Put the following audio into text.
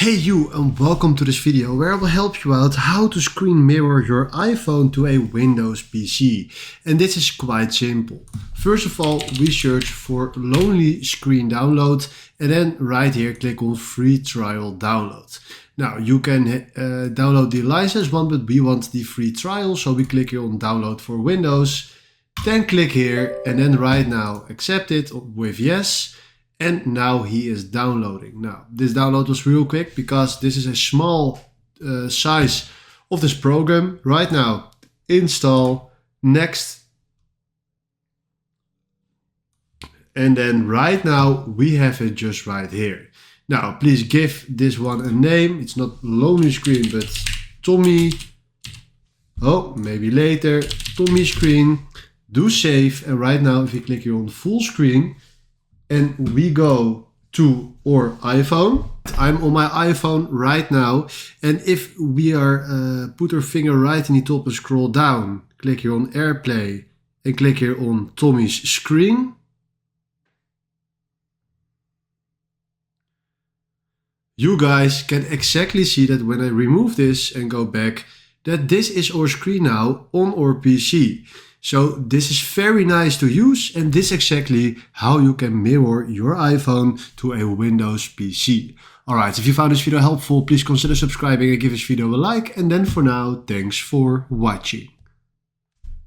Hey you, and welcome to this video where I will help you out how to screen mirror your iPhone to a Windows PC. And this is quite simple. First of all, we search for Lonely Screen Download and then right here click on Free Trial Download. Now you can download the license one, but we want the free trial, so we click here on Download for Windows. Then click here and then right now accept it with yes. And now he is downloading. Now this download was real quick because this is a small size of this program. Right now install, next, and then right now we have it just right here. Now please give this one a name. It's not Lonely Screen but Tommy. Oh, maybe later. Tommy Screen. Do save, and right now if you click here on full screen and we go to our iPhone. I'm on my iPhone right now, and if we are put our finger right in the top and scroll down, click here on AirPlay and click here on Tommy's screen. You guys can exactly see that when I remove this and go back, that this is our screen now on our PC. So this is very nice to use, and this is exactly how you can mirror your iPhone to a Windows PC. Alright, if you found this video helpful, please consider subscribing and give this video a like. And then for now, thanks for watching.